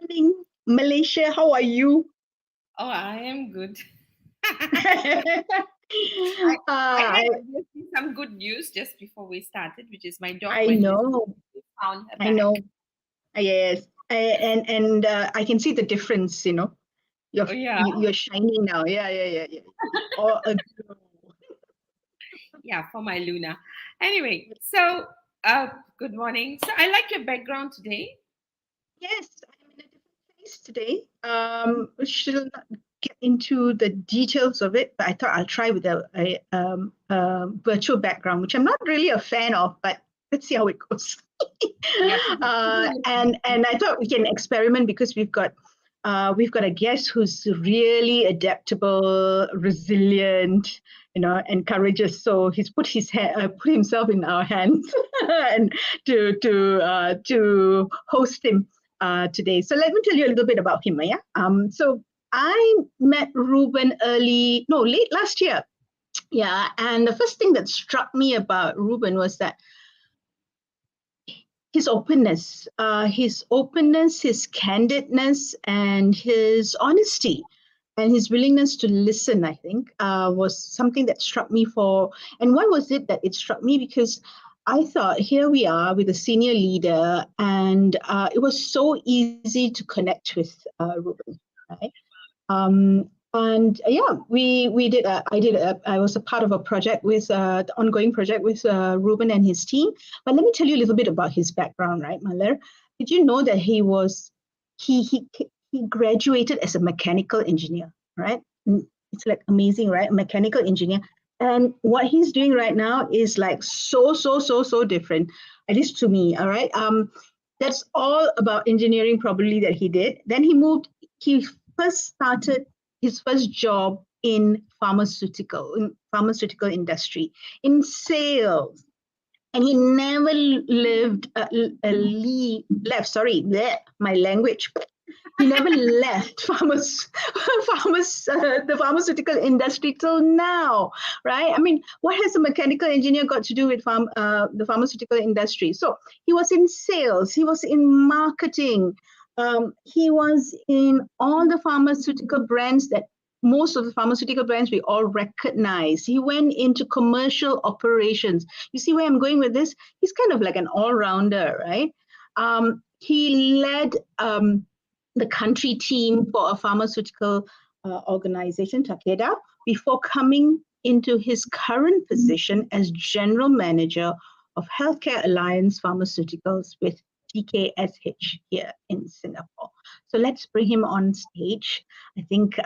morning, Malaysia. How are you? Oh, I am good. I, I had some good news just before we started, which is my dog I went missing. know. We found her I back. know. Yes. And I can see the difference. You're Oh, yeah. you're shining now. Yeah. Or a glow. Yeah, for my Luna. Anyway, so good morning. So I like your background today. Yes, I'm in a different place today. We should not get into the details of it, but I thought I'll try with a virtual background, which I'm not really a fan of, but let's see how it goes. Yeah. And I thought we can experiment because we've got a guest who's really adaptable, resilient, and courageous. So he's put himself in our hands and to host him today. So let me tell you a little bit about him. Yeah. So I met Reuben late last year. Yeah, and the first thing that struck me about Reuben was that his openness, his candidness, and his honesty, and his willingness to listen, I think, was something that struck me and why was it that it struck me? Because I thought, here we are with a senior leader, and it was so easy to connect with Reuben, right? And I was a part of a project the ongoing project with Reuben and his team. But let me tell you a little bit about his background, right, Malar? Did you know that he graduated as a mechanical engineer, right? It's like amazing, right? A mechanical engineer. And what he's doing right now is like so different, at least to me, all right? That's all about engineering probably that he did. Then he first started his first job in pharmaceutical industry, in sales. And he never my language. He never left the pharmaceutical industry till now, right? I mean, what has a mechanical engineer got to do with the pharmaceutical industry? So he was in sales, he was in marketing, he was in all the pharmaceutical brands that most of the pharmaceutical brands we all recognize. He went into commercial operations. You see where I'm going with this? He's kind of like an all-rounder, right? He led the country team for a pharmaceutical organization, Takeda, before coming into his current position as general manager of Healthcare Alliance Pharmaceuticals with TKSH here in Singapore. So let's bring him on stage. I think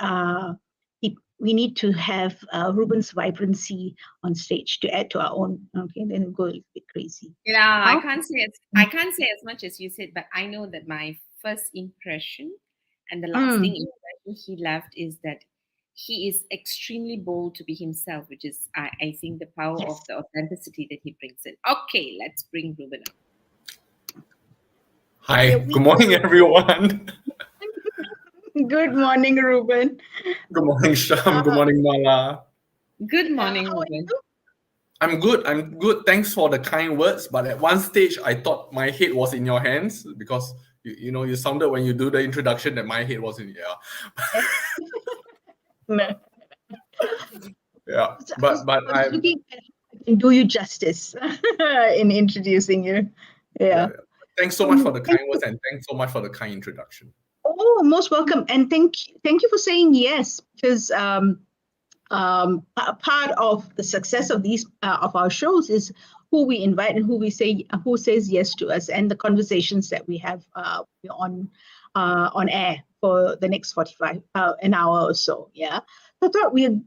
we need to have Reuben's vibrancy on stage to add to our own. Okay, then we'll go a little bit crazy. Yeah, I can't say as much as you said, but I know that my first impression and the lasting impression he left is that he is extremely bold to be himself, which is I think the power of the authenticity that he brings in. Okay, let's bring Reuben up. Hi, good morning, everyone. Good morning, Reuben. Good morning, Sharm. Good morning, Mala. Good morning, Reuben. I'm good. Thanks for the kind words. But at one stage, I thought my head was in your hands because you sounded when you do the introduction that my head was in yeah. But I can do you justice in introducing you. Yeah. Thanks so much for the kind words, and thanks so much for the kind introduction. Oh, most welcome, and thank you for saying yes, because a part of the success of these of our shows is who we invite and who says yes to us, and the conversations that we have on air for the next 45 an hour or so. Yeah, so I thought we'll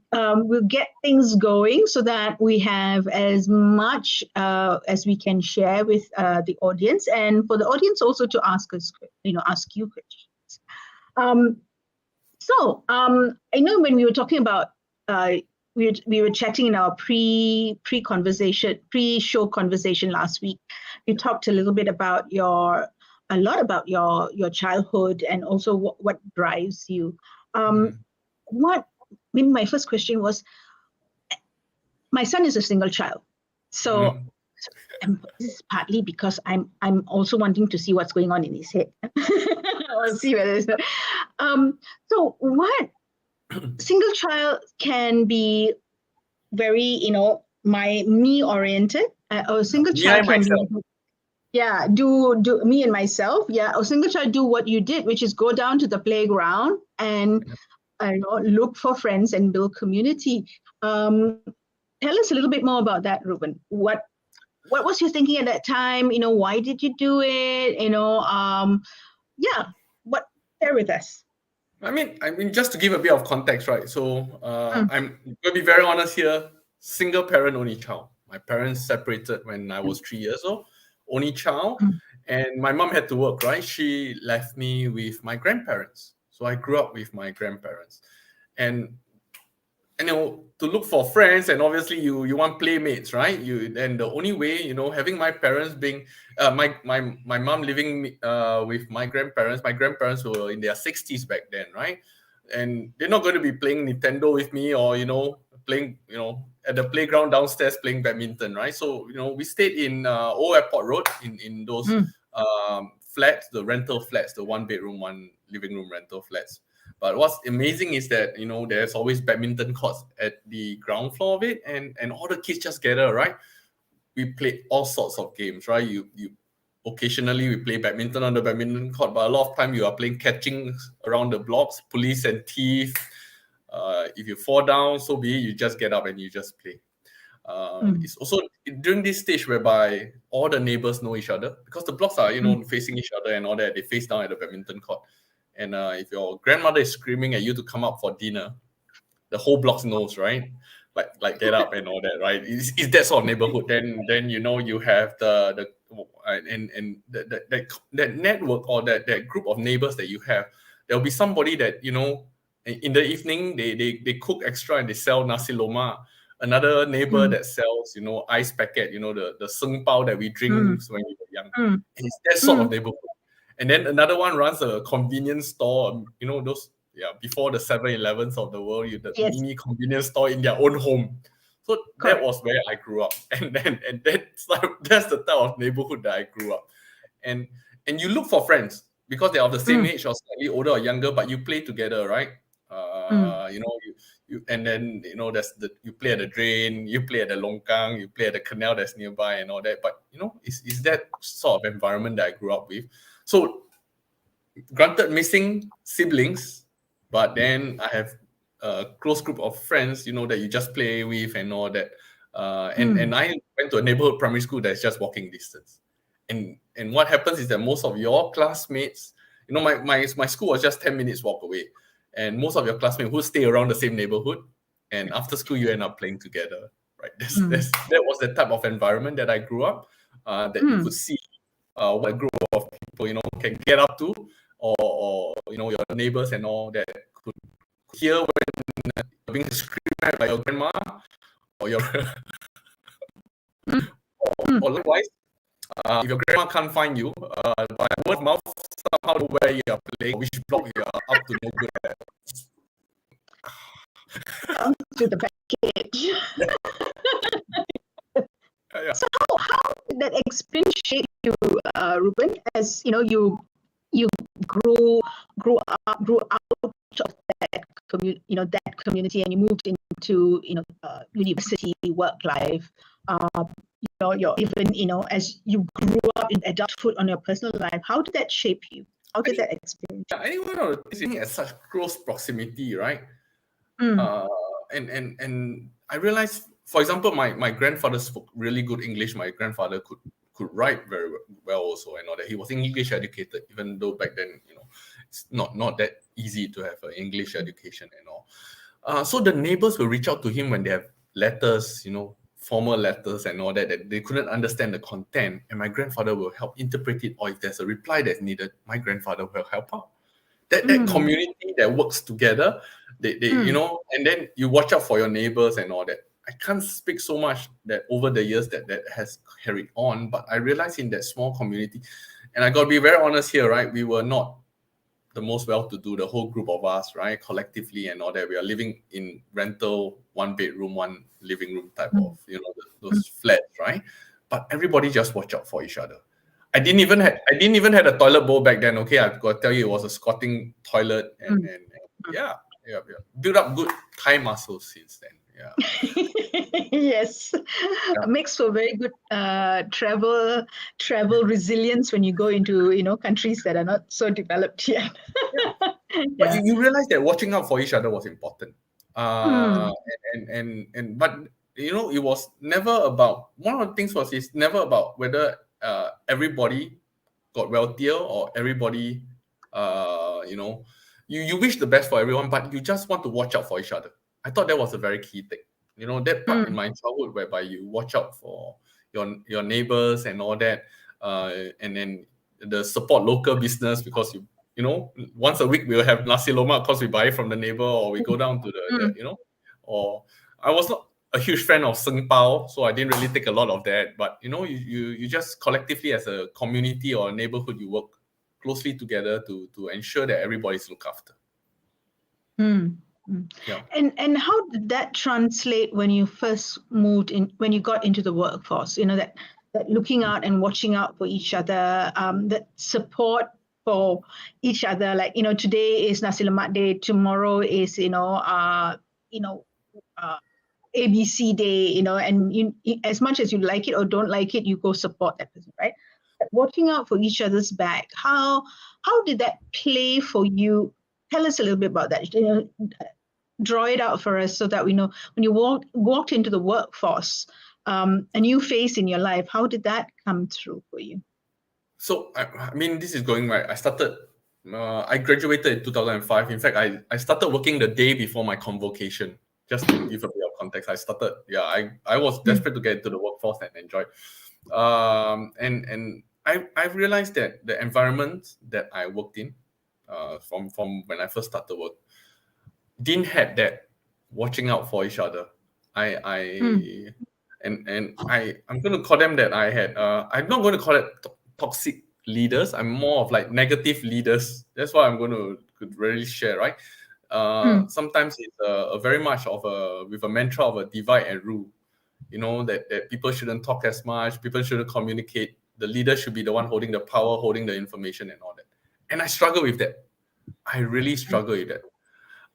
get things going so that we have as much as we can share with the audience, and for the audience also to ask you questions. I know when we were talking about we were chatting in our pre-show conversation last week. You talked a little bit about your childhood and also what drives you. My first question was, my son is a single child, so And this is partly because I'm also wanting to see what's going on in his head. Or see whether it's, so what single child can be very, me oriented. A single Me, I child can myself. be, do me and myself. Yeah, a single child do what you did, which is go down to the playground and look for friends and build community. Tell us a little bit more about that, Reuben. What was your thinking at that time? Why did you do it? What share with us? I mean, just to give a bit of context, right? So I'm going to be very honest here. Single parent, only child. My parents separated when I was 3 years old. Only child, and my mom had to work. Right? She left me with my grandparents. So I grew up with my grandparents, and to look for friends, and obviously you want playmates, right? And the only way, having my parents being my mom living with my grandparents were in their 60s back then, right? And they're not going to be playing Nintendo with me, or playing at the playground downstairs playing badminton, right? So we stayed in Old Airport Road, in those flats, the rental flats, the 1 bedroom 1 living room rental flats. But what's amazing is that there's always badminton courts at the ground floor of it, and all the kids just gather, right? We play all sorts of games, right? You occasionally we play badminton on the badminton court, but a lot of time you are playing catching around the blocks, police and thief. If you fall down, so be it, you just get up and you just play. It's also during this stage whereby all the neighbors know each other, because the blocks are facing each other and all that. They face down at the badminton court. And if your grandmother is screaming at you to come up for dinner, the whole block knows, right? Like get up and all that, right? It's that sort of neighborhood. Then you have the and that network, or that group of neighbors that you have. There'll be somebody that in the evening they cook extra and they sell nasi lemak. Another neighbor that sells ice packet, the seng pao that we drink when we were young. It's that sort of neighborhood. And then another one runs a convenience store, those, before the 7-Elevens of the world, the mini convenience store in their own home. So that was where I grew up. And that's the type of neighborhood that I grew up. And you look for friends because they're of the same age or slightly older or younger, but you play together, right? And then you play at the drain, you play at the longkang, you play at the canal that's nearby and all that. But it's that sort of environment that I grew up with. So, granted, missing siblings, but then I have a close group of friends, that you just play with and all that. And I went to a neighborhood primary school that's just walking distance. And what happens is that most of your classmates, my school was just 10 minutes walk away. And most of your classmates who stay around the same neighborhood, and after school you end up playing together, right? That was the type of environment that I grew up, that you could see what a group of people can get up to, or your neighbors and all that could hear when you're being screamed at by your grandma, or your or likewise, if your grandma can't find you, by word of mouth, somehow know where you are playing, which block you are up to no good at. To the package. So how did that experience shape you, Reuben, as you grew out of that community, and you moved into university work life, you're even as you grew up in adulthood on your personal life. How did that shape you? How did that experience? I think one of the things at such close proximity, right? And I realized, for example, my grandfather spoke really good English. My grandfather could write very well also, and all that. He was English educated, even though back then, it's not that easy to have an English education and all. So the neighbors will reach out to him when they have letters, formal letters and all that they couldn't understand the content, and my grandfather will help interpret it, or if there's a reply that's needed, my grandfather will help out. That community that works together, they and then you watch out for your neighbors and all that. I can't speak so much that over the years that has carried on, but I realized in that small community, and I got to be very honest here, right? We were not the most well-to-do, the whole group of us, right? Collectively and all that. We are living in rental 1 bedroom 1 living room type of, those flats, right? but everybody just watch out for each other. I didn't even have a toilet bowl back then. Okay, I've got to tell you, it was a squatting toilet, and built up good thigh muscles since then. Yeah. Yes, makes for very good travel resilience when you go into countries that are not so developed yet. But you realize that watching out for each other was important. But it was never about, one of the things was, it's never about whether everybody got wealthier or everybody you wish the best for everyone, but you just want to watch out for each other. I thought that was a very key thing. That part in my childhood whereby you watch out for your neighbors and all that, and then the support local business, because once a week we'll have nasi lemak because we buy it from the neighbor, or we go down to the or I was not a huge fan of seng pao, so I didn't really take a lot of that. But you just collectively as a community or a neighborhood, you work closely together to ensure that everybody's looked after. Yeah. And how did that translate when you first moved in, when you got into the workforce? That looking out and watching out for each other, that support for each other. Like today is nasi lemak day, tomorrow is ABC day, and as much as you like it or don't like it, you go support that person, right? But watching out for each other's back. How did that play for you? Tell us a little bit about that. Draw it out for us so that we know when you walked into the workforce, a new phase in your life. How did that come through for you? So this is going right. I graduated in 2005. In fact, I started working the day before my convocation. Just to give a bit of context, I was desperate to get into the workforce and enjoy. And I realized that the environment that I worked in, from when I first started work, didn't have that watching out for each other. I'm going to call them that I had. I'm not going to call it toxic leaders. I'm more of like negative leaders. That's what I'm going to really share, right? Sometimes it's a very much of with a mantra of a divide and rule. That people shouldn't talk as much, people shouldn't communicate. The leader should be the one holding the power, holding the information and all that. And I struggle with that. I really struggle with that.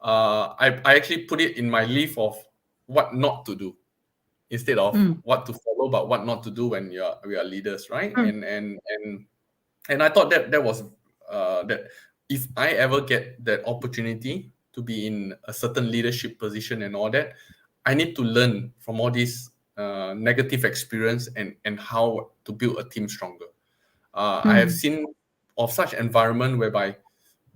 I actually put it in my list of what not to do instead of what to follow, but what not to do when we are leaders, right? And I thought that was that if I ever get that opportunity to be in a certain leadership position and all that, I need to learn from all these negative experience and how to build a team stronger. I have seen of such environment whereby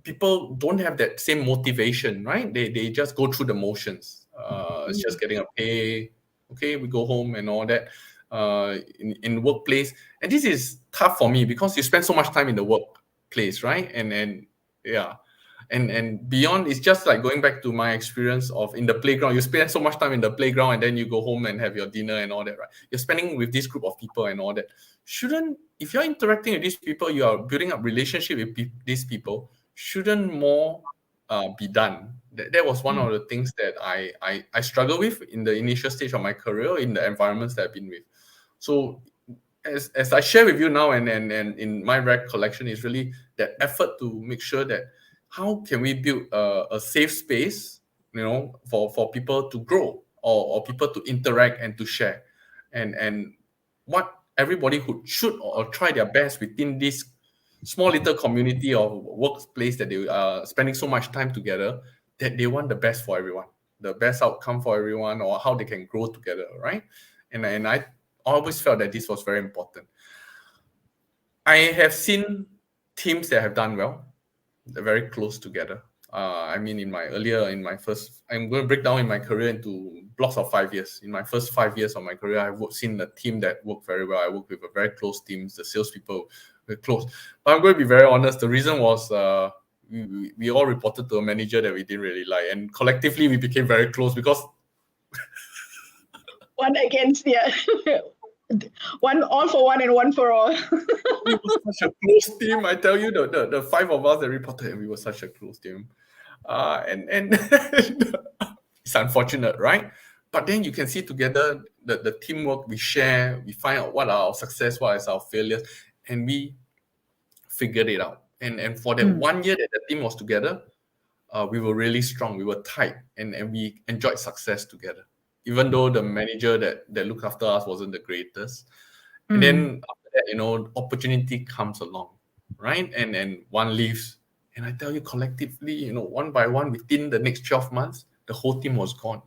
people don't have that same motivation, right? They just go through the motions. It's just getting a pay. Okay, we go home and all that. In workplace, and this is tough for me because you spend so much time in the workplace, right? And beyond, it's just like going back to my experience of in the playground. You spend so much time in the playground and then you go home and have your dinner and all that, right? You're spending with this group of people and all that. If you're interacting with these people, you are building up relationship with these people, shouldn't more be done? That was one of the things that I struggle with in the initial stage of my career, in the environments that I've been with. So as I share with you now and in my recollection is really that effort to make sure that how can we build a safe space, for people to grow or people to interact and to share, and what everybody should or try their best within this small little community of workplace that they are spending so much time together, that they want the best for everyone, the best outcome for everyone, or how they can grow together, right? And I always felt that this was very important. I have seen teams that have done well. They're very close together. I'm going to break down in my career into blocks of 5 years. In my first 5 years of my career, I've seen a team that worked very well. I worked with a very close team. The salespeople were close. But I'm going to be very honest. The reason was we all reported to a manager that we didn't really like. And collectively, we became very close because... one against, yeah. One all for one and one for all. We were such a close team. I tell you, the five of us that reported, and we were such a close team. And it's unfortunate, right? But then you can see together the teamwork, we share, we find out what are our success, what is our failures, and we figured it out. And for that 1 year that the team was together, we were really strong, we were tight, and we enjoyed success together, even though the manager that looked after us wasn't the greatest. And then after that, opportunity comes along, right? And one leaves. And I tell you, collectively, one by one, within the next 12 months, the whole team was gone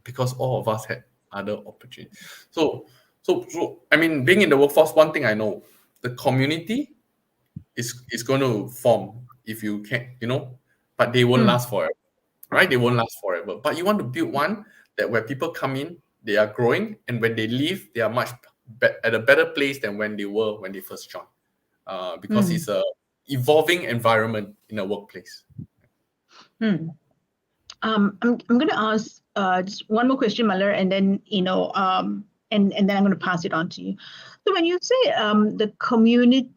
because all of us had other opportunities. So I mean, being in the workforce, one thing I know, the community is going to form if you can, but they won't last forever, right? They won't last forever. But you want to build one that where people come in, they are growing, and when they leave, they are much at a better place than when they were when they first joined, because it's a evolving environment in a workplace. I'm going to ask just one more question, Malar, and then and then I'm going to pass it on to you. So when you say the community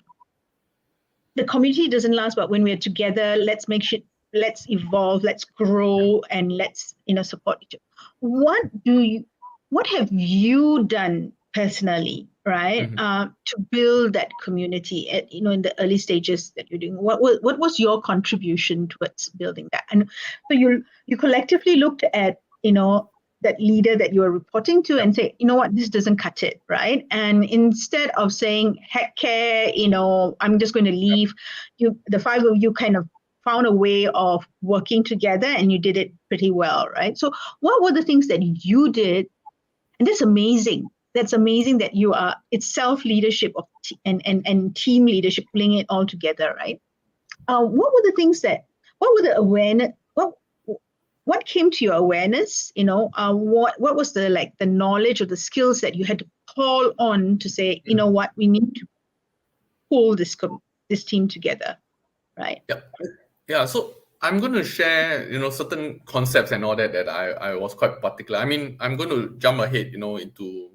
doesn't last, but when we're together, let's make sure, let's evolve, let's grow, and let's support each other. What have you done personally, right, to build that community in the early stages that you're doing? What was your contribution towards building that? And so you collectively looked at that leader that you are reporting to and say, what, this doesn't cut it, right? And instead of saying, heck care, I'm just going to leave, the five of you kind of found a way of working together, and you did it pretty well, right? So what were the things that you did? And that's amazing. That's amazing that it's self-leadership and team leadership, pulling it all together, right? What were the things what were the awareness, what came to your awareness? What was the knowledge or the skills that you had to call on to say, what, we need to pull this team together, right? Yeah. So I'm going to share, certain concepts and all that I was quite particular. I mean, I'm going to jump ahead, into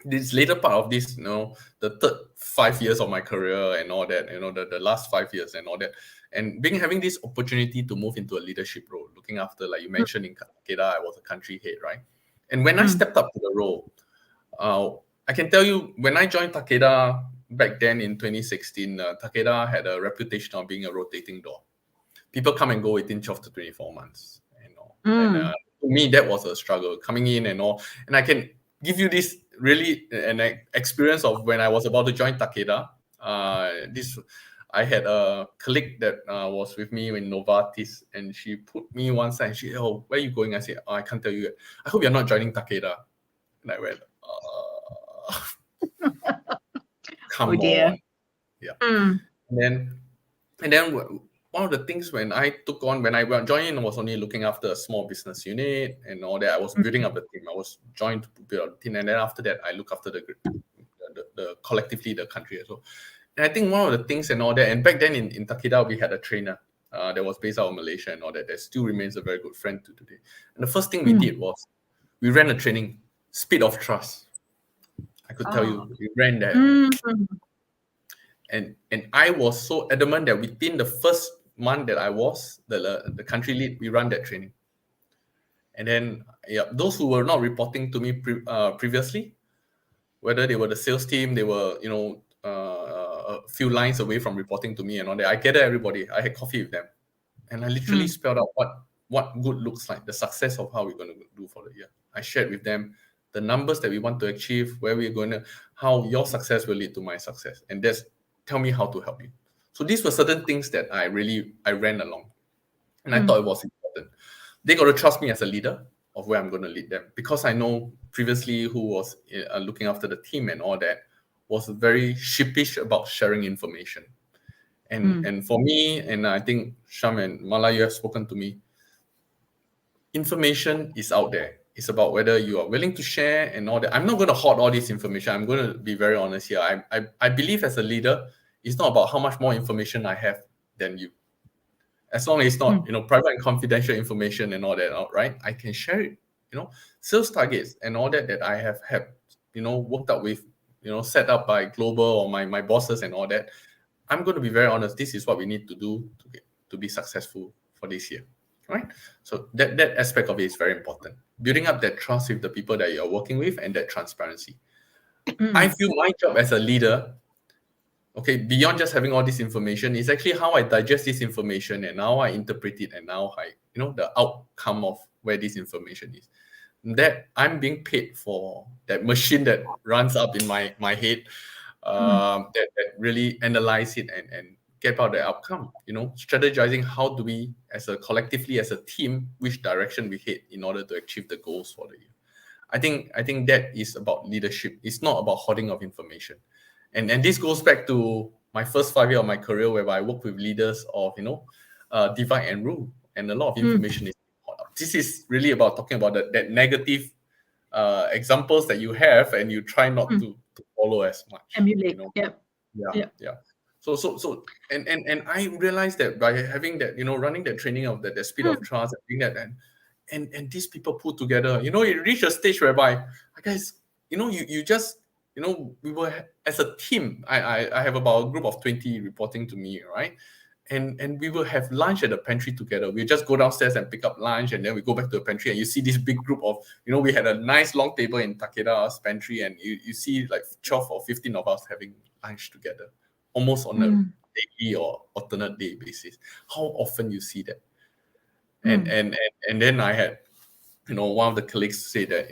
this later part of this, the third 5 years of my career and all that, the last 5 years and all that. And having this opportunity to move into a leadership role, looking after, like you mentioned, in Takeda, I was a country head, right? And when I stepped up to the role, I can tell you, when I joined Takeda back then in 2016, Takeda had a reputation of being a rotating door. People come and go within 12 to 24 months. And to me, that was a struggle coming in and all. And I can give you this really an experience of when I was about to join Takeda. I had a colleague that was with me in Novartis, and she put me one side. And she said, "Oh, where are you going?" I said, "Oh, I can't tell you yet. I hope you're not joining Takeda." And I went, "Come on." Yeah. And then one of the things when I joined was only looking after a small business unit and all that. I was building up the team. I was joined to build up the team, and then after that, I look after the collectively the country as well. And I think one of the things and all that, and back then in Takeda, we had a trainer that was based out of Malaysia and all that. That still remains a very good friend to today. And the first thing we did was we ran a training, Speed of Trust. I could tell you, we ran that. And I was so adamant that within the first month that I was the country lead, we ran that training. And then those who were not reporting to me previously, whether they were the sales team, they were a few lines away from reporting to me and all that, I gathered everybody. I had coffee with them, and I literally spelled out what good looks like, the success of how we're going to do for the year. I shared with them the numbers that we want to achieve, where we're going to, how your success will lead to my success, and tell me how to help you. So these were certain things that I ran along, and I thought it was important. They got to trust me as a leader of where I'm going to lead them, because I know previously who was looking after the team and all that was very sheepish about sharing information. And for me, and I think Sharm and Mala, you have spoken to me, information is out there. It's about whether you are willing to share and all that. I'm not going to hoard all this information. I'm going to be very honest here. I believe as a leader, it's not about how much more information I have than you. As long as it's not, private and confidential information and all that, right? I can share it. Sales targets and all that I have had, worked out with, set up by global or my bosses and all that. I'm going to be very honest. This is what we need to do to be successful for this year. right? So that aspect of it is very important. Building up that trust with the people that you're working with and that transparency. I feel my job as a leader, okay, beyond just having all this information, is actually how I digest this information and how I interpret it and how I, the outcome of where this information is. That I'm being paid for that machine that runs up in my head, that really analyze it and get out the outcome. Strategizing how do we, as a collectively, as a team, which direction we head in order to achieve the goals for the year. I think that is about leadership. It's not about hoarding of information. And this goes back to my first 5 years of my career, where I work with leaders of, divide and rule. And a lot of information is hoarded up. This is really about talking about that negative examples that you have, and you try not to follow as much. Emulate. Yeah. So and I realized that by having that, running that training of that speed of trust, and doing that, and these people put together, it reached a stage whereby, guys, you just, we were as a team. I have about a group of 20 reporting to me, right? And we will have lunch at the pantry together. We just go downstairs and pick up lunch, and then we go back to the pantry, and you see this big group of, we had a nice long table in Takeda's pantry, and you see like 12 or 15 of us having lunch together, almost on a daily or alternate day basis. How often you see that? And then I had, one of the colleagues say that,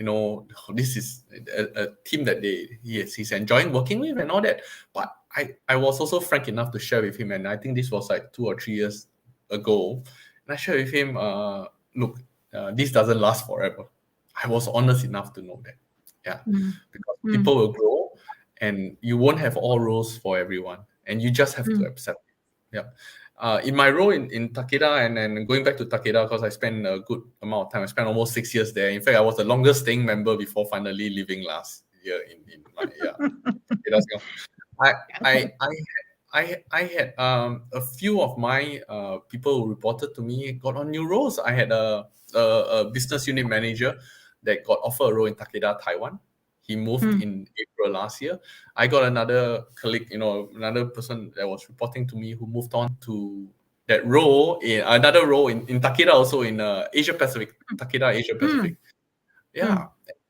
this is a team that he's enjoying working with and all that. But I was also frank enough to share with him, and I think this was like 2 or 3 years ago. And I shared with him, look, this doesn't last forever. I was honest enough to know that. Yeah. Because people will grow, and you won't have all roles for everyone. And you just have to accept it. Yeah. In my role in Takeda, and then going back to Takeda, because I spent a good amount of time. I spent almost 6 years there. In fact, I was the longest staying member before finally leaving last year in my Takeda. I had a few of my people who reported to me got on new roles. I had a business unit manager that got offered a role in Takeda, Taiwan. He moved in April last year. I got another colleague, another person that was reporting to me, who moved on to that role, another role in Takeda, also in Asia Pacific, Takeda Asia Pacific. Yeah.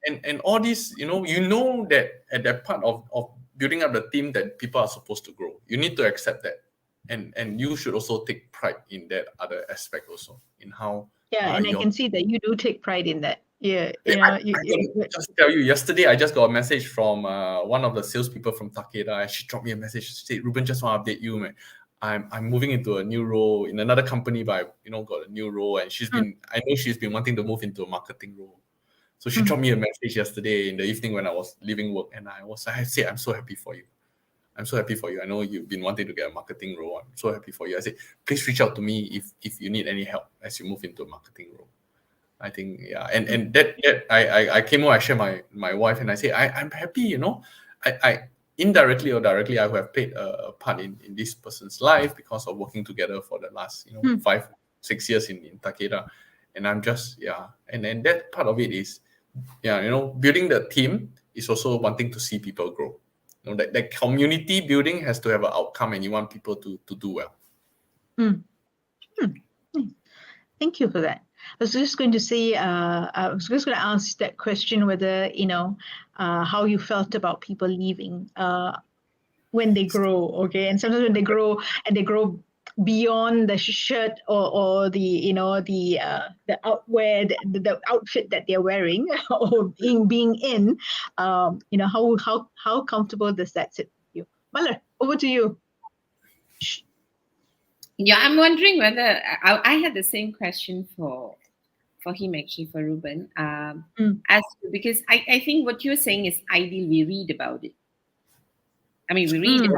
And all this, that at that part of building up the team, that people are supposed to grow. You need to accept that. And you should also take pride in that other aspect also, in how... Yeah, and I can see that you do take pride in that. Yeah, I just tell you, yesterday I just got a message from one of the salespeople from Takeda, and she dropped me a message. She said, "Reuben, just want to update you, man. I'm moving into a new role in another company, but I, got a new role, and I know she's been wanting to move into a marketing role. So she dropped me a message yesterday in the evening when I was leaving work, and I said, I'm so happy for you. I'm so happy for you. I know you've been wanting to get a marketing role. I'm so happy for you. I said, please reach out to me if you need any help as you move into a marketing role. I think, yeah. And that I came home, I shared my wife, and I say, I'm happy, I indirectly or directly, I have played a part in this person's life because of working together for the last, 5-6 years in Takeda. And I'm just, and that part of it is, building the team is also wanting to see people grow. That community building has to have an outcome, and you want people to do well. Thank you for that. I was just going to say, I was just going to ask that question, whether, how you felt about people leaving when they grow, okay? And sometimes when they grow beyond the shirt or the the outwear, the outfit that they're wearing or being in, how comfortable does that sit with you? Malar, over to you. Yeah, I'm wondering whether I had the same question for him, actually, for Reuben, because I think what you're saying is ideal. We read about it. I mean, we read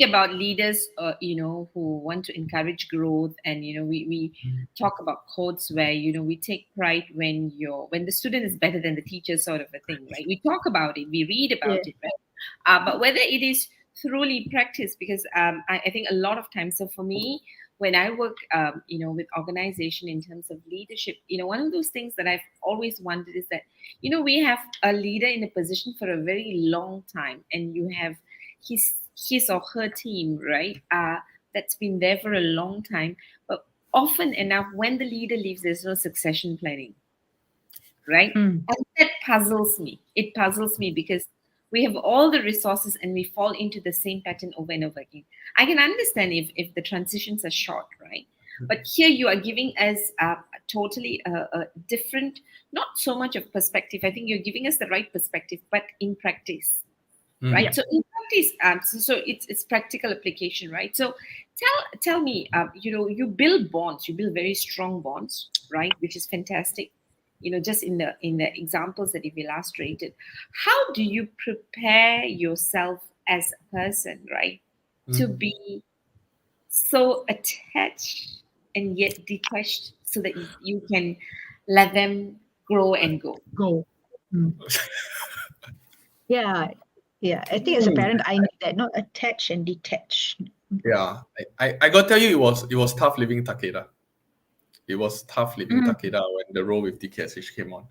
about leaders, who want to encourage growth, and we talk about quotes where we take pride when the student is better than the teacher, sort of a thing, right? We talk about it, we read about it, right? But whether it is truly practiced, because I think a lot of times, so for me, when I work, with organization in terms of leadership, one of those things that I've always wondered is that, we have a leader in a position for a very long time, and you have his or her team, right? That's been there for a long time. But often enough, when the leader leaves, there's no succession planning, right? And that puzzles me. It puzzles me because we have all the resources and we fall into the same pattern over and over again. I can understand if the transitions are short, right? But here you are giving us totally a different, not so much of perspective. I think you're giving us the right perspective, but in practice, right? So in practice, so it's practical application, right? So tell me, you build bonds, you build very strong bonds, right? Which is fantastic. Just in the examples that you've illustrated, how do you prepare yourself as a person, right, to be so attached and yet detached, so that you can let them grow and go? Yeah. I think as a parent, I need that, not attach and detach. Yeah, I got to tell you, it was tough living Takeda. It was tough living Takeda when the role with DKSH came on.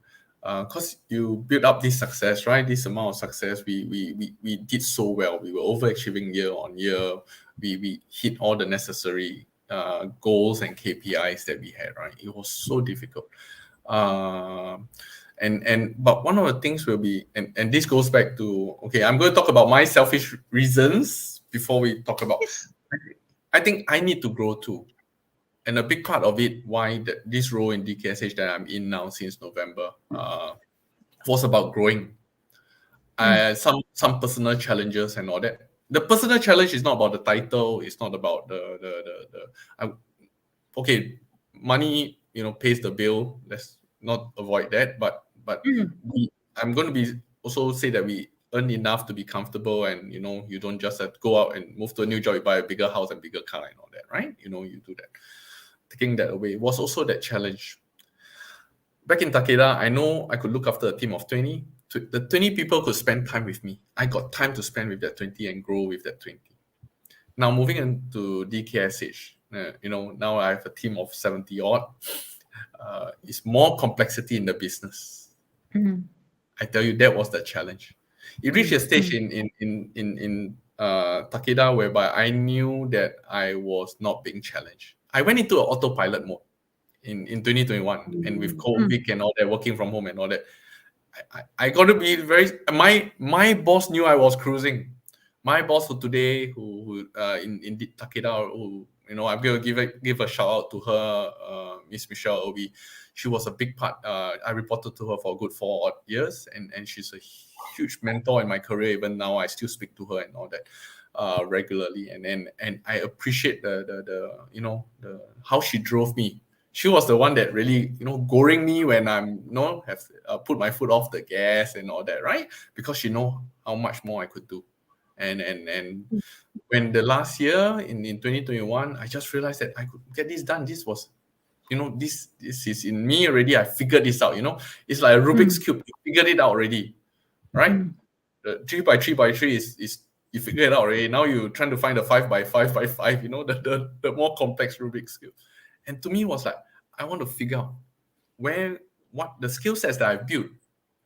Because you build up this success, right? This amount of success, we did so well. We were overachieving year on year. We hit all the necessary goals and KPIs that we had, right? It was so difficult. But one of the things will be, and this goes back to, okay, I'm going to talk about my selfish reasons before we talk about. I think I need to grow too. And a big part of it, why this role in DKSH that I'm in now since November, was about growing. Some personal challenges and all that. The personal challenge is not about the title. It's not about okay, money, pays the bill. Let's not avoid that. But I'm going to be also say that we earn enough to be comfortable, and you don't just have to go out and move to a new job, you buy a bigger house and bigger car and all that, right? You do that. Taking that away was also that challenge. Back in Takeda, I know I could look after a team of 20. The 20 people could spend time with me. I got time to spend with that 20 and grow with that 20. Now moving into DKSH, now I have a team of 70 odd. It's more complexity in the business. I tell you, that was the challenge. It reached a stage in Takeda whereby I knew that I was not being challenged. I went into an autopilot mode in 2021, and with COVID and all that, working from home and all that, I got to be very. My boss knew I was cruising. My boss for today, who in Takeda, who I'm going to give a shout out to her, Miss Michelle Obi. She was a big part. I reported to her for a good 4 odd years, and she's a huge mentor in my career. Even now, I still speak to her and all that regularly, and I appreciate the how she drove me. She was the one that really, goring me when I'm, have put my foot off the gas and all that, right? Because she know how much more I could do. And when the last year in 2021, I just realized that I could get this done. This was, this is in me already. I figured this out, It's like a Rubik's Cube. You figured it out already, right? The 3x3x3 is you figure it out already. Now you're trying to find a 5x5x5, the more complex Rubik's Cube. And to me, it was like, I want to figure out what the skill sets that I've built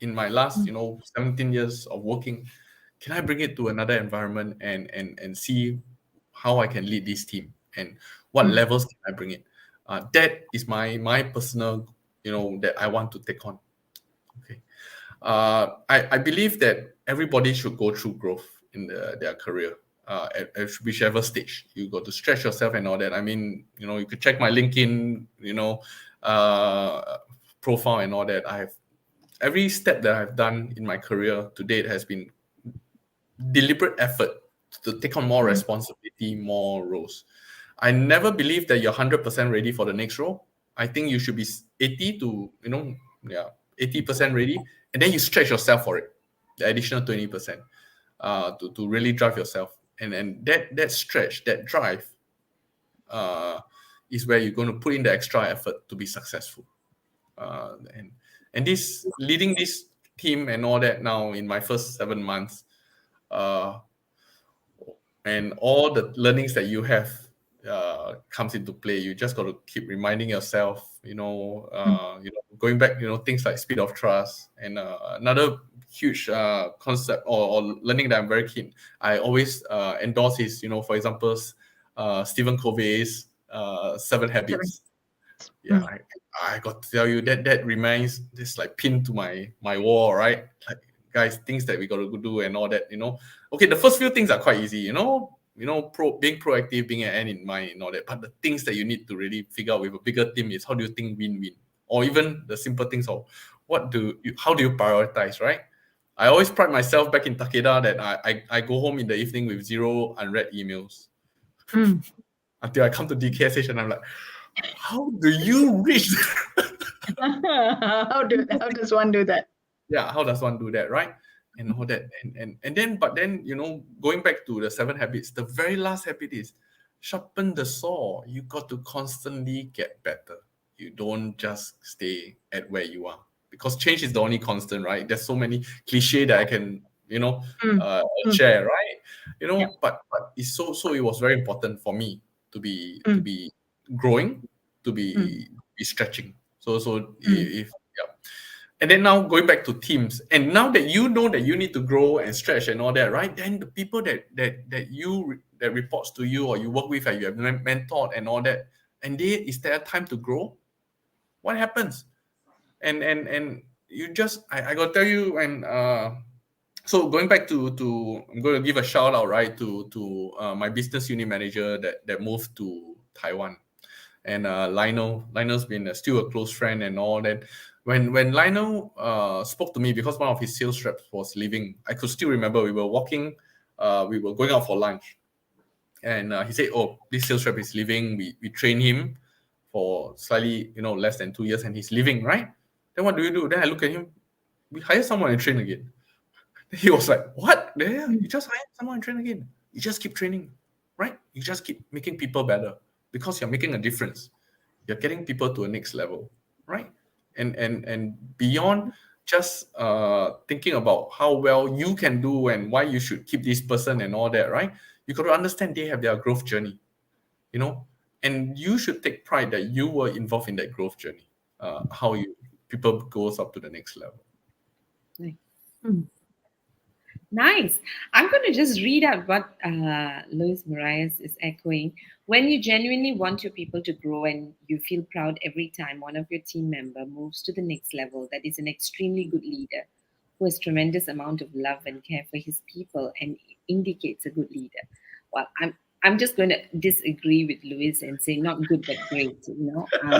in my last, 17 years of working, can I bring it to another environment and see how I can lead this team and what levels can I bring it? That is my personal, that I want to take on. Okay. I believe that everybody should go through growth in their career. At whichever stage you got to stretch yourself and all that. I mean, you could check my LinkedIn, profile and all that. Every step that I've done in my career to date has been deliberate effort to take on more responsibility, more roles. I never believe that you're 100% ready for the next role. I think you should be 80 to 80% ready, and then you stretch yourself for it, the additional 20%, to really drive yourself. And that stretch, that drive, is where you're going to put in the extra effort to be successful. And this leading this team and all that now in my first 7 months, and all the learnings that you have comes into play. You just got to keep reminding yourself, going back, things like speed of trust. And another huge concept or learning that I'm very keen, I always endorse is, for example, Stephen Covey's 7 Habits. Yeah, I got to tell you that remains this like pin to my wall, right? Like, guys, things that we got to do and all that, Okay, the first few things are quite easy, being proactive, being an end in mind and all that. But the things that you need to really figure out with a bigger team is how do you think win-win, or even the simple things of how do you prioritize, right? I always pride myself back in Takeda that I go home in the evening with 0 unread emails until I come to DKSH and I'm like, how do you reach? How does one do that? Yeah, how does one do that, right? And all that, and then, but then, going back to the 7 habits, the very last habit is sharpen the saw. You got to constantly get better. You don't just stay at where you are, because change is the only constant, right? There's so many cliche that I can, share, right? But it's so it was very important for me to be growing, to be stretching. So if yeah. And then now going back to teams, and now that you know that you need to grow and stretch and all that, right? Then the people that reports to you or you work with, and you have mentored and all that, and is there time to grow? What happens? And you just I gotta tell you, and so going back to I'm going to give a shout out, right, to my business unit manager that moved to Taiwan, and Lionel's been still a close friend and all that. When Lionel spoke to me, because one of his sales reps was leaving, I could still remember we were walking, we were going out for lunch, and he said, "Oh, this sales rep is leaving. We train him for slightly less than 2 years, and he's leaving, right? Then what do you do?" Then I look at him. We hire someone and train again. He was like, "What? Yeah, you just hire someone and train again. You just keep training, right? You just keep making people better because you're making a difference. You're getting people to a next level, right? And beyond just thinking about how well you can do and why you should keep this person and all that, right? You got to understand they have their growth journey, and you should take pride that you were involved in that growth journey. How people goes up to the next level." Nice. I'm going to just read out what Luis Marias is echoing. When you genuinely want your people to grow and you feel proud every time one of your team member moves to the next level, that is an extremely good leader who has tremendous amount of love and care for his people and indicates a good leader. Well, I'm just going to disagree with Luis and say not good but great. I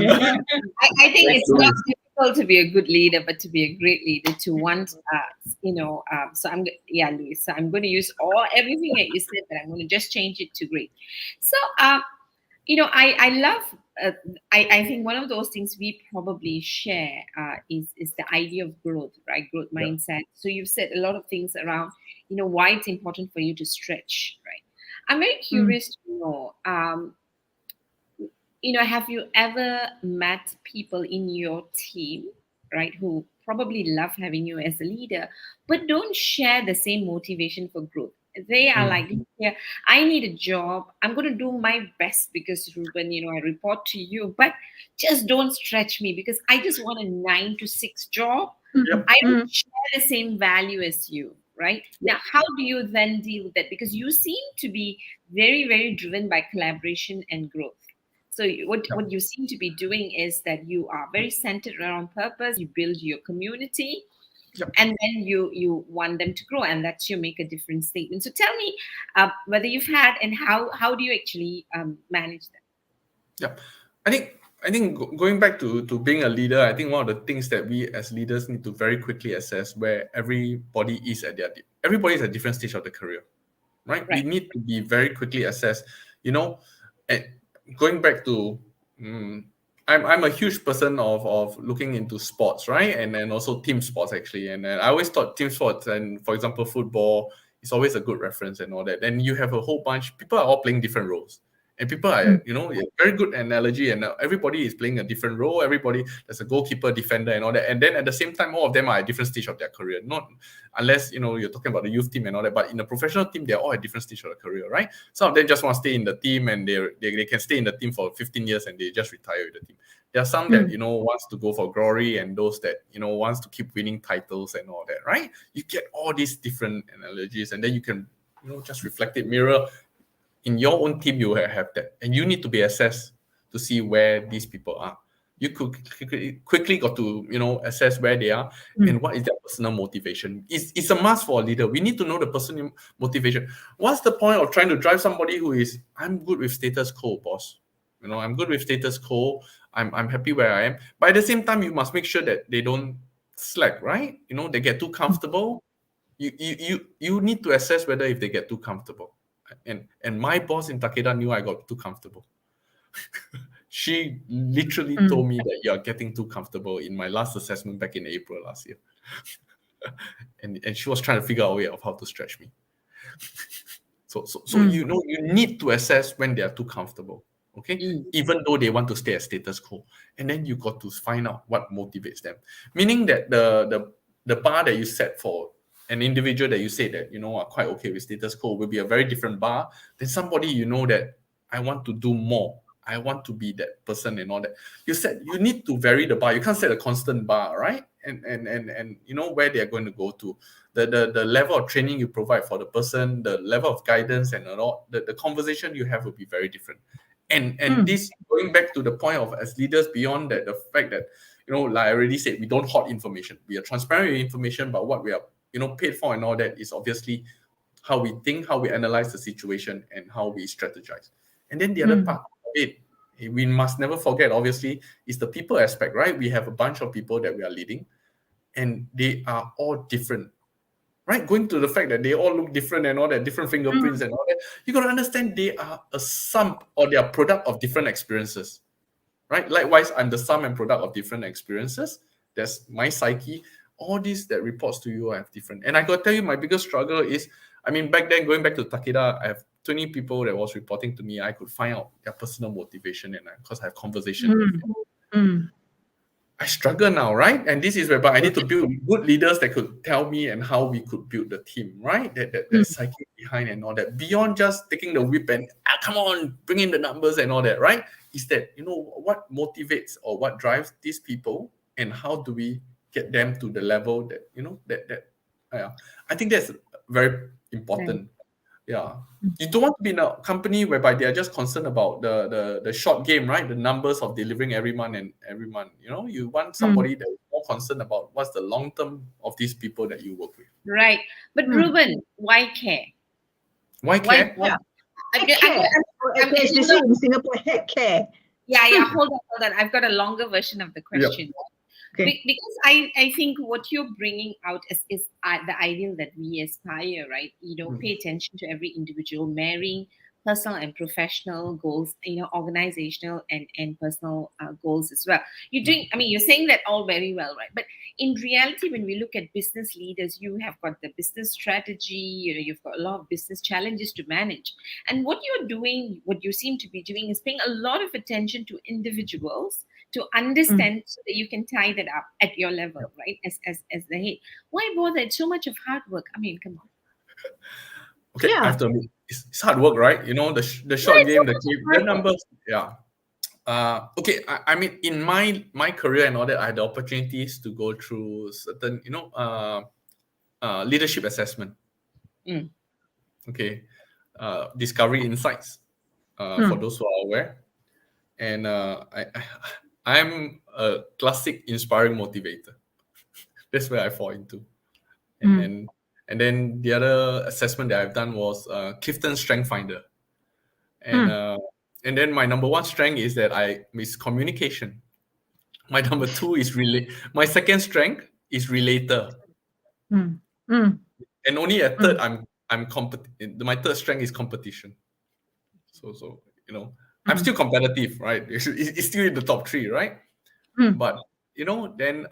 think it's not difficult to be a good leader, but to be a great leader, to want, so Luis. So I'm going to use everything that you said, but I'm going to just change it to great. So, I love. I think one of those things we probably share is the idea of growth, right? Growth mindset. So you've said a lot of things around, why it's important for you to stretch, right? I'm very curious to know, have you ever met people in your team, right, who probably love having you as a leader, but don't share the same motivation for growth? They are like, yeah, I need a job. I'm going to do my best because, Reuben, I report to you, but just don't stretch me because I just want a 9 to 6 job. I don't share the same value as you, right? Now, how do you then deal with that? Because you seem to be very, very driven by collaboration and growth. So what you seem to be doing is that you are very centered around purpose. You build your community. And then you want them to grow, and that's your make a difference statement. So tell me whether you've had and how do you actually manage them? Yeah, I think going back to being a leader, I think one of the things that we as leaders need to very quickly assess where everybody is at different stage of the career, right? We need to be very quickly assess, and going back to I'm a huge person of looking into sports, right? And then also team sports, actually. And I always thought team sports, and for example, football is always a good reference and all that. And you have a whole bunch, people are all playing different roles. And people are, very good analogy, and everybody is playing a different role. Everybody, there's a goalkeeper, defender, and all that. And then at the same time, all of them are at different stage of their career. Not unless, you're talking about the youth team and all that, but in a professional team, they're all at different stage of their career, right? Some of them just want to stay in the team, and they can stay in the team for 15 years and they just retire with the team. There are some that, wants to go for glory, and those that, wants to keep winning titles and all that, right? You get all these different analogies, and then you can, just reflect it, mirror. In your own team, you have that, and you need to be assessed to see where these people are. You could quickly got to, assess where they are and what is their personal motivation. It's a must for a leader. We need to know the personal motivation. What's the point of trying to drive somebody who is, I'm good with status quo, boss. I'm good with status quo. I'm happy where I am. But at the same time, you must make sure that they don't slack, right? They get too comfortable. You need to assess whether if they get too comfortable. And my boss in Takeda knew I got too comfortable. She literally told me that you're getting too comfortable in my last assessment back in April last year. and she was trying to figure out a way of how to stretch me. So you need to assess when they are too comfortable. Okay, even though they want to stay at status quo, and then you got to find out what motivates them. Meaning that the bar that you set for an individual that you say that are quite okay with status quo will be a very different bar than somebody that I want to do more. I want to be that person and all that. You need to vary the bar. You can't set a constant bar, right? And where they are going to go to. The level of training you provide for the person, the level of guidance and all, the conversation you have will be very different. And this, going back to the point of, as leaders, beyond that, the fact that, like I already said, we don't hoard information. We are transparent with information, but what we are, paid for and all that is obviously how we think, how we analyze the situation, and how we strategize. And then the other part of it, we must never forget, obviously, is the people aspect, right? We have a bunch of people that we are leading, and they are all different. Right, going to the fact that they all look different and all that, different fingerprints and all that, you got to understand they are a sum or they are product of different experiences, right? Likewise, I'm the sum and product of different experiences. That's my psyche. All these that reports to you have different. And I got to tell you, my biggest struggle is, back then, going back to Takeda, I have 20 people that was reporting to me. I could find out their personal motivation, and because I have conversation with them. I struggle now, right? And this is whereby I need to build good leaders that could tell me and how we could build the team, right? That psyche behind and all that. Beyond just taking the whip and, come on, bring in the numbers and all that, right? Is that, what motivates or what drives these people, and how do we get them to the level that, I think that's very important. Yeah. You don't want to be in a company whereby they are just concerned about the short game, right? The numbers of delivering every month. You want somebody that is more concerned about what's the long term of these people that you work with. Right. But Reuben, why care? Why care? In Singapore, heck care. Yeah. Hold on. I've got a longer version of the question. Yeah. Okay. Because I think what you're bringing out is the ideal that we aspire, right? Pay attention to every individual, marrying personal and professional goals, organizational and personal goals as well. You're saying that all very well, right? But in reality, when we look at business leaders, you have got the business strategy, you've got a lot of business challenges to manage. And what you're doing, what you seem to be doing, is paying a lot of attention to individuals to understand so that you can tie that up at your level, right? As the head. Why bother? It's so much of hard work. Come on. Okay, I have to admit, it's hard work, right? The short game, the numbers. Yeah. Okay, in my career and all that, I had the opportunities to go through certain, leadership assessment. Okay. Discovery insights, for those who are aware. And I'm a classic inspiring motivator. That's where I fall into. And then the other assessment that I've done was Clifton Strength Finder. And then my number one strength is that is communication. My number two is my second strength is relator. And only a third my third strength is competition. So I'm still competitive, right? It's still in the top three, right? But then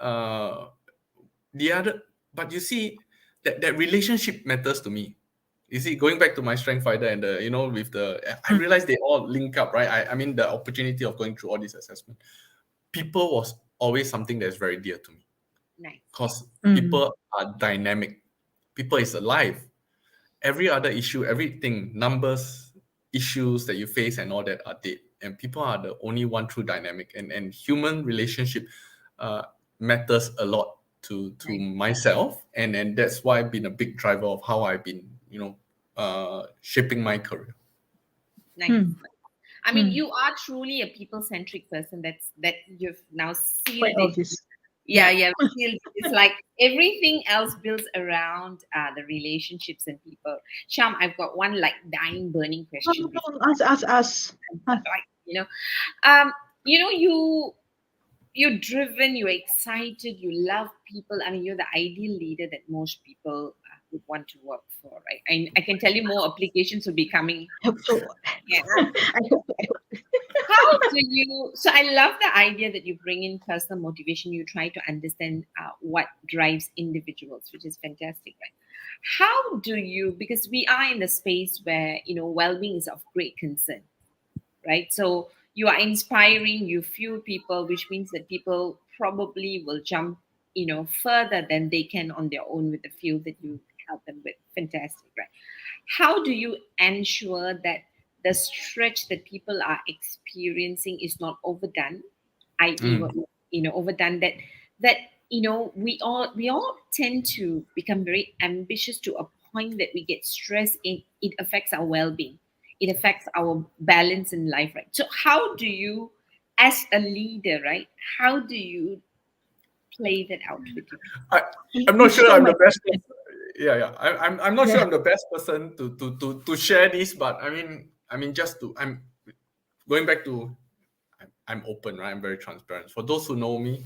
the other, but you see that relationship matters to me. You see, going back to my strength finder and I realized they all link up, right? The opportunity of going through all these assessments, people was always something that's very dear to me. Nice. Because people are dynamic. People is alive. Every other issue, everything, numbers, issues that you face and all that are dead, and people are the only one true dynamic, and human relationship matters a lot to myself, and that's why I've been a big driver of how I've been shaping my career. Nice. I mean, you are truly a people-centric person. That you've now Quite sealed it. obvious. Yeah. It's like everything else builds around the relationships and people. Sham, I've got one like dying, burning question. Us. Like, um, you're driven, you're excited, you love people. I mean, you're the ideal leader that most people would want to work for, right? I can tell you more applications will be coming. I hope so. Yeah. I hope. How do you? So I love the idea that you bring in personal motivation. You try to understand what drives individuals, which is fantastic, right? How do you? Because we are in the space where well-being is of great concern, right? So you are inspiring, you fuel people, which means that people probably will jump, further than they can on their own with the field that you help them with. Fantastic, right? How do you ensure that the stretch that people are experiencing is not overdone, i.e., overdone, that we all tend to become very ambitious to a point that we get stressed. It affects our well-being, it affects our balance in life, right? So how do you, as a leader, right, how do you play that out with you? I'm not sure I'm the best. Yeah. I'm not sure I'm the best person to share this, but I'm going back to I'm open, right? I'm very transparent. For those who know me,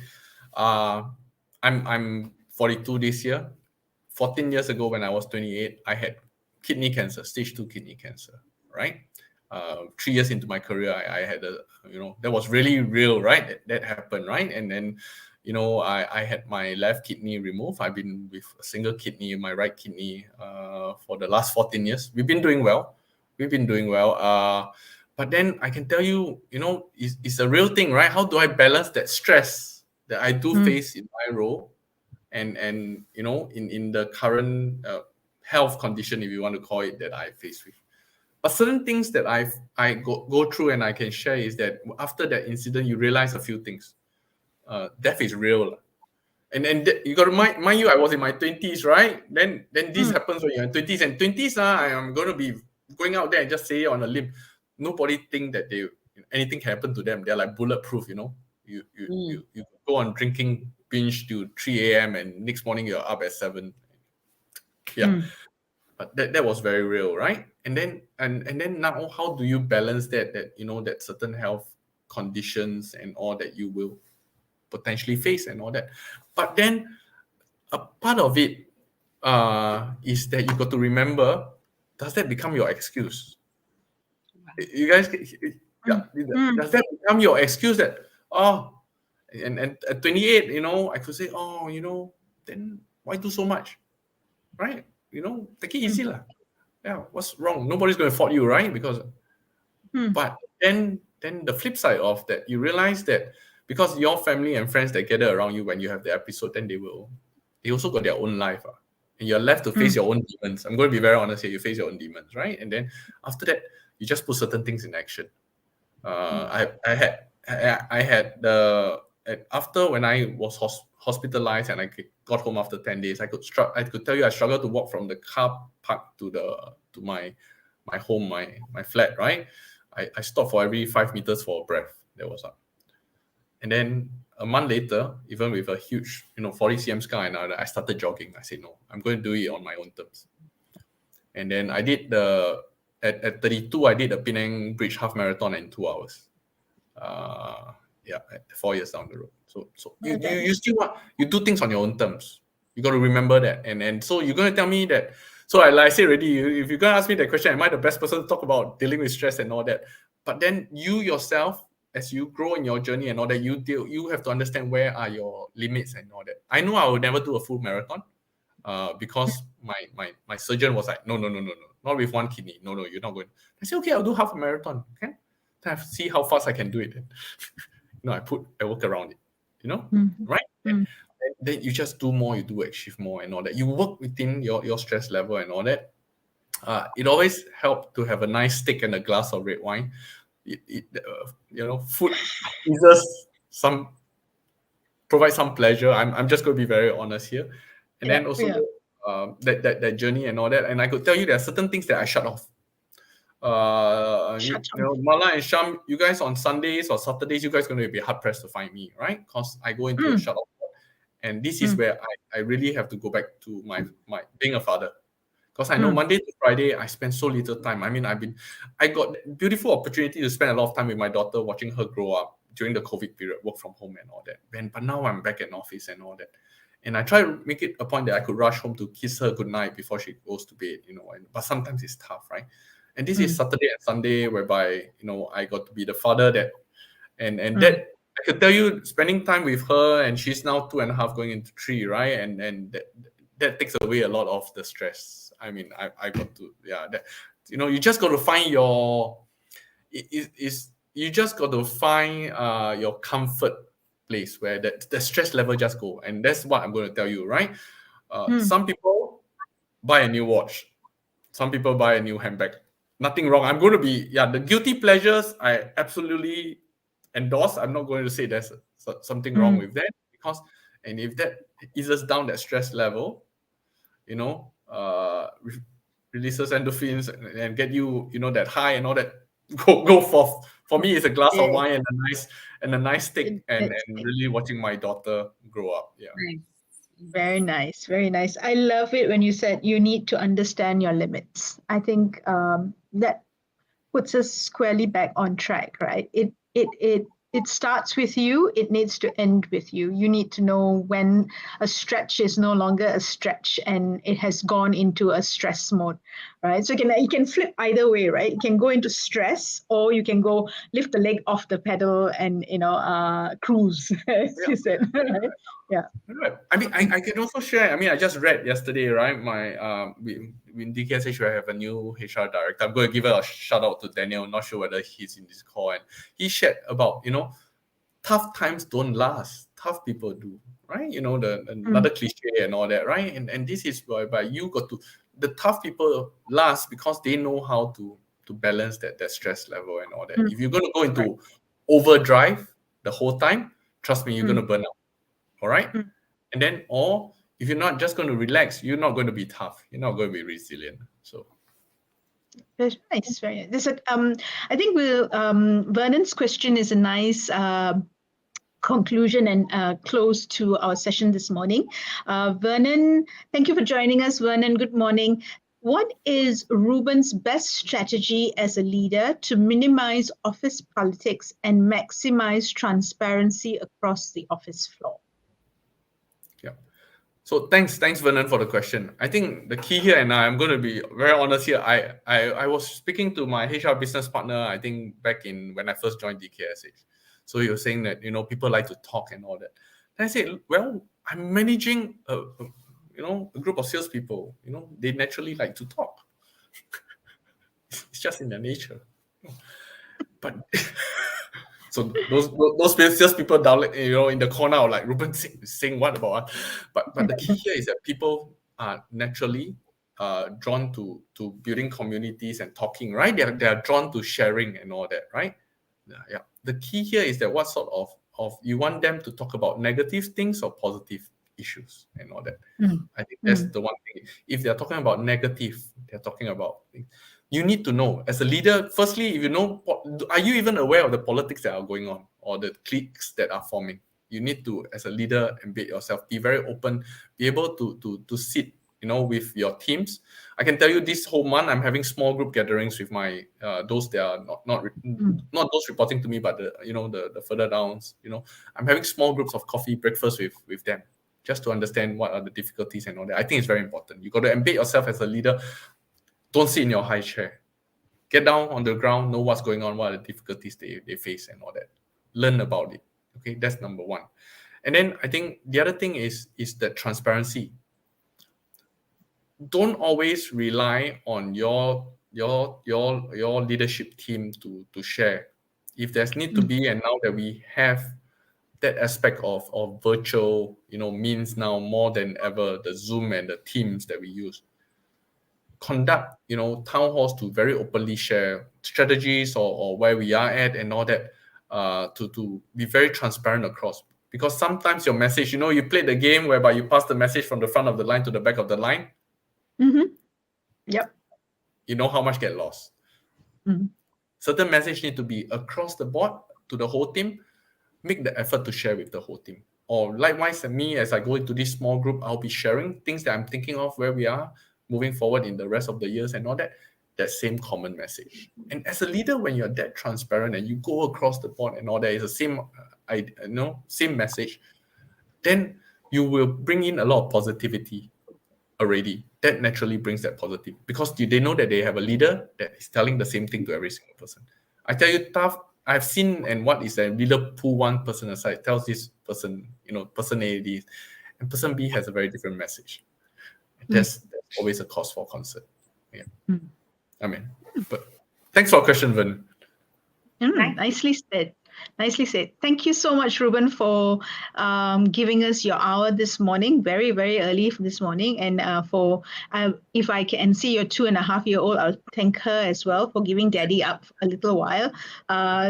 I'm 42 this year. 14 years ago, when I was 28, I had kidney cancer, stage 2 kidney cancer, right? 3 years into my career, I had that was really real, right? That happened, right? And then, I had my left kidney removed. I've been with a single kidney, my right kidney, for the last 14 years. We've been doing well. But then I can tell you, it's a real thing, right? How do I balance that stress that I do face in my role and in the current health condition, if you want to call it, that I face with? But certain things that I go through and I can share is that after that incident, you realize a few things. Death is real. And you got to mind you, I was in my 20s, right? Then this happens when you're in 20s. And 20s, I'm going to be going out there and just say it on a limb. Nobody think that anything can happen to them. They're like bulletproof, You go on drinking binge till 3 a.m. and next morning you're up at 7. Yeah. But that was very real, right? And then now, how do you balance that that certain health conditions and all that you will potentially face and all that? But then a part of it is that you got to remember, does that become your excuse? You guys, does that become your excuse that, and at 28, I could say, then why do so much, right? Take it easy lah. Yeah, what's wrong? Nobody's going to fault you, right? Because, but then the flip side of that, you realize that because your family and friends that gather around you when you have the episode, then they also got their own life, and you're left to face your own demons. I'm going to be very honest here. You face your own demons, right? And then after that, you just put certain things in action. I had after when I was hospitalized and I got home after 10 days, I could tell you I struggled to walk from the car park to my home, my flat, right? I stopped for every 5 meters for a breath. That was up. And then a month later, even with a huge 40 cm scar and I started jogging. I said, no, I'm going to do it on my own terms. And then I did at 32, I did the Penang Bridge half marathon in 2 hours. 4 years down the road. So you still you do things on your own terms. You got to remember that. And so you're going to tell me that. So like I said already, if you're going to ask me that question, am I the best person to talk about dealing with stress and all that? But then you yourself, as you grow in your journey and all that, you have to understand where are your limits and all that. I know I will never do a full marathon because my surgeon was like, no, not with one kidney. No, you're not going. I said, okay, I'll do half a marathon. Okay, then I see how fast I can do it. I work around it. Right? And then you just do more, you do achieve more and all that. You work within your stress level and all that. It always helps to have a nice steak and a glass of red wine. Food provide some pleasure. I'm just going to be very honest here. And then also that journey and all that. And I could tell you there are certain things that I shut off. Malar and Sharm, you guys on Sundays or Saturdays, you guys going to be hard pressed to find me, right? Because I go into a shut-off mode. And this is where I really have to go back to my being a father. Because I know Monday to Friday, I spend so little time. I mean, I got beautiful opportunity to spend a lot of time with my daughter, watching her grow up during the COVID period, work from home and all that. But now I'm back in office and all that. And I try to make it a point that I could rush home to kiss her goodnight before she goes to bed, but sometimes it's tough, right? And this is Saturday and Sunday whereby, I got to be the father that, and that, I could tell you, spending time with her, and she's now 2.5 going into 3, right? And that takes away a lot of the stress. I mean, I got to, you just got to find you just got to find your comfort place where the stress level just go. And that's what I'm going to tell you, right? Some people buy a new watch. Some people buy a new handbag. Nothing wrong. I'm going to be, the guilty pleasures, I absolutely endorse. I'm not going to say there's something wrong with that, and if that eases down that stress level, releases endorphins and get you, that high and all that, go forth. For me, it's a glass of wine and a nice steak and really watching my daughter grow up. Yeah. Very nice. Very nice. I love it when you said you need to understand your limits. I think that puts us squarely back on track, right? It starts with you. It needs to end with you. You need to know when a stretch is no longer a stretch and it has gone into a stress mode, right? So you can flip either way, right? You can go into stress, or you can go lift the leg off the pedal and cruise, as you said. Right? Yeah. I mean, I can also share. I mean, I just read yesterday, right? My in DKSH, I have a new HR director. I'm going to give a shout out to Daniel. I'm not sure whether he's in this call, and he shared about tough times don't last. Tough people do, right? Another cliche and all that, right? And this is whereby you got to, the tough people last because they know how to balance that stress level and all that. If you're going to go into overdrive the whole time, trust me, you're going to burn out. All right. And then, or if you're not just going to relax, you're not going to be tough. You're not going to be resilient. So very nice. Very nice. I think Vernon's question is a nice conclusion and close to our session this morning. Vernon, thank you for joining us. Vernon, good morning. What is Reuben's best strategy as a leader to minimize office politics and maximize transparency across the office floor? So thanks, Vernon, for the question. I think the key here, and I'm going to be very honest here, I was speaking to my HR business partner, I think back in when I first joined DKSH. So he was saying that, people like to talk and all that. And I said, well, I'm managing a group of salespeople, they naturally like to talk. It's just in their nature. But so those salespeople down, in the corner are like, Reuben saying what about us? But the key here is that people are naturally drawn to building communities and talking, right? They are drawn to sharing and all that, right? Yeah. The key here is that what sort of you want them to talk about negative things or positive issues and all that. I think that's the one thing. If they're talking about negative, they're talking about things. You need to know as a leader, firstly, if you know, are you even aware of the politics that are going on or the cliques that are forming? You need to, as a leader, embed yourself, be very open, be able to sit, with your teams. I can tell you this whole month, I'm having small group gatherings with my, those that are not those reporting to me, but the further downs, I'm having small groups of coffee, breakfast with them, just to understand what are the difficulties and all that. I think it's very important. You got to embed yourself as a leader. Don't sit in your high chair. Get down on the ground, know what's going on, what are the difficulties they face and all that. Learn about it. Okay, that's number one. And then I think the other thing is the transparency. Don't always rely on your leadership team to share. If there's need to be, and now that we have that aspect of virtual, means now more than ever, the Zoom and the Teams that we use, conduct, town halls to very openly share strategies or where we are at and all that, to be very transparent across. Because sometimes your message, you play the game whereby you pass the message from the front of the line to the back of the line. Yep. You know how much get lost. Certain message need to be across the board to the whole team. Make the effort to share with the whole team. Or likewise, me, as I go into this small group, I'll be sharing things that I'm thinking of where we are moving forward in the rest of the years and all that. That same common message. And as a leader, when you're that transparent and you go across the board and all that is the same, same message, then you will bring in a lot of positivity already. That naturally brings that positive because they know that they have a leader that is telling the same thing to every single person. I tell you, tough. I've seen and what is a leader pull one person aside, tells this person, person A this, and person B has a very different message. There's always a cause for concern. Yeah. I mean, but thanks for your question, Vern. Nicely said. Nicely said. Thank you so much, Reuben, for giving us your hour this morning, very, very early this morning. And if I can see your 2.5-year-old, I'll thank her as well for giving Daddy up a little while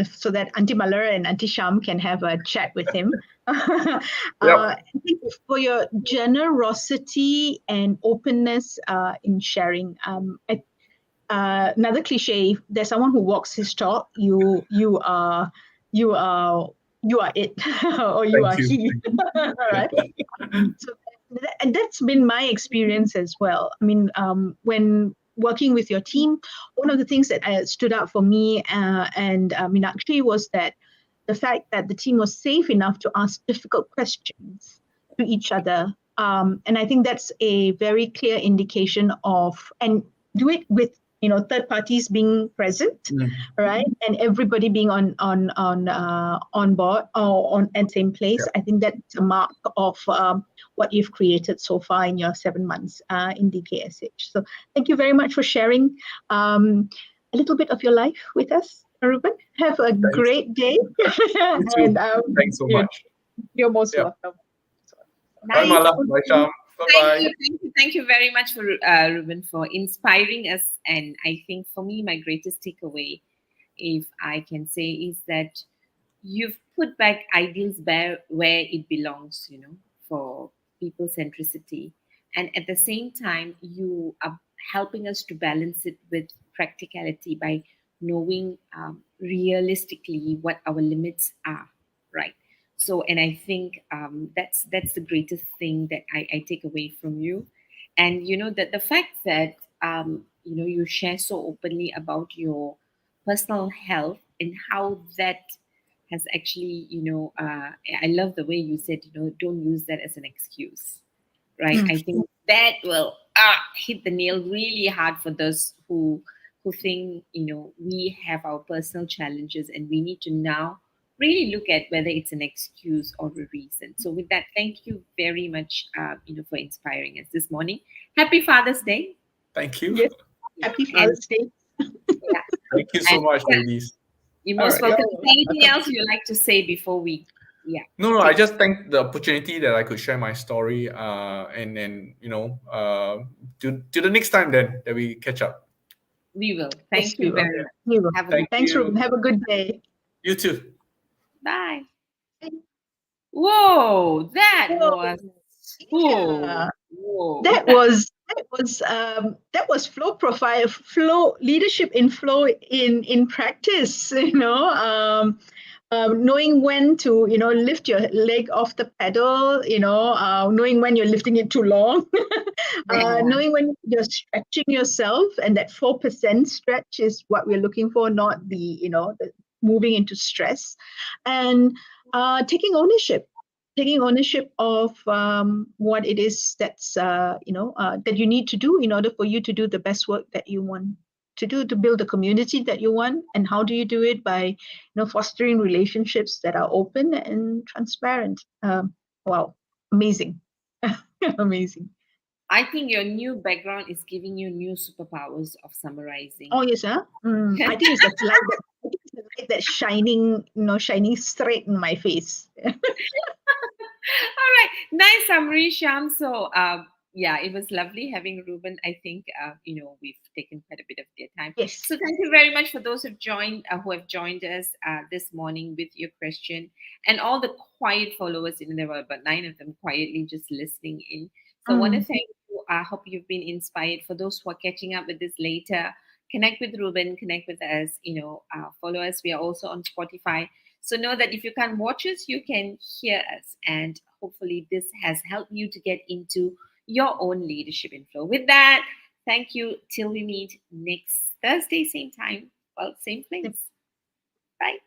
so that Auntie Malar and Auntie Sharm can have a chat with him. Thank you for your generosity and openness in sharing. Another cliche, there's someone who walks his talk, you are it or you are he. All right. So, and that's been my experience as well. I mean, when working with your team, one of the things that stood out for me and Meenakshi was that the fact that the team was safe enough to ask difficult questions to each other. And I think that's a very clear indication of, and do it with third parties being present, right, and everybody being on board or on at same place. I think that's a mark of what you've created so far in your 7 months in DKSH. So thank you very much for sharing a little bit of your life with us, Reuben. Have a great day. And, thanks so much. You're most welcome. Bye, Mala. Bye, Sharm. Thank you very much for Reuben for inspiring us. And I think for me, my greatest takeaway, if I can say, is that you've put back ideals where it belongs, for people centricity. And at the same time, you are helping us to balance it with practicality by knowing realistically what our limits are, right? So, and I think that's the greatest thing that I take away from you. And, that the fact that, you share so openly about your personal health and how that has actually, I love the way you said, don't use that as an excuse, right? I think that will hit the nail really hard for those who think, we have our personal challenges and we need to now really look at whether it's an excuse or a reason. So with that, thank you very much, for inspiring us this morning. Happy Father's Day. Thank you. Yes. Happy Father's Day. Yeah. Thank you so much, ladies. You're most welcome. Anything else you'd like to say before we? Yeah. No. I just thank the opportunity that I could share my story, and then to the next time then that we catch up. We will. Thank you very much. Thanks, Reuben. Have a good day. You too. Bye. Whoa, that was. Yeah. Whoa. That was flow profile, flow leadership in flow in practice. Knowing when to lift your leg off the pedal. Knowing when you're lifting it too long. Knowing when you're stretching yourself, and that 4% stretch is what we're looking for, not the the moving into stress, and taking ownership of what it is that's that you need to do in order for you to do the best work that you want to do, to build the community that you want. And how do you do it? By fostering relationships that are open and transparent. Wow, amazing. Amazing. I think your new background is giving you new superpowers of summarizing. Oh yes, huh? I think it's the light that's shining, shining straight in my face. All right, nice summary, Sharm. So, it was lovely having Reuben. I think we've taken quite a bit of their time. Yes. So thank you very much for those who have joined us this morning with your question, and all the quiet followers. There were about 9 of them quietly just listening in. So I want to thank you. I hope you've been inspired. For those who are catching up with this later, connect with Reuben, connect with us, follow us. We are also on Spotify. So know that if you can't watch us, you can hear us. And hopefully this has helped you to get into your own leadership in flow. With that, thank you. Till we meet next Thursday, same time, well, same place. Bye.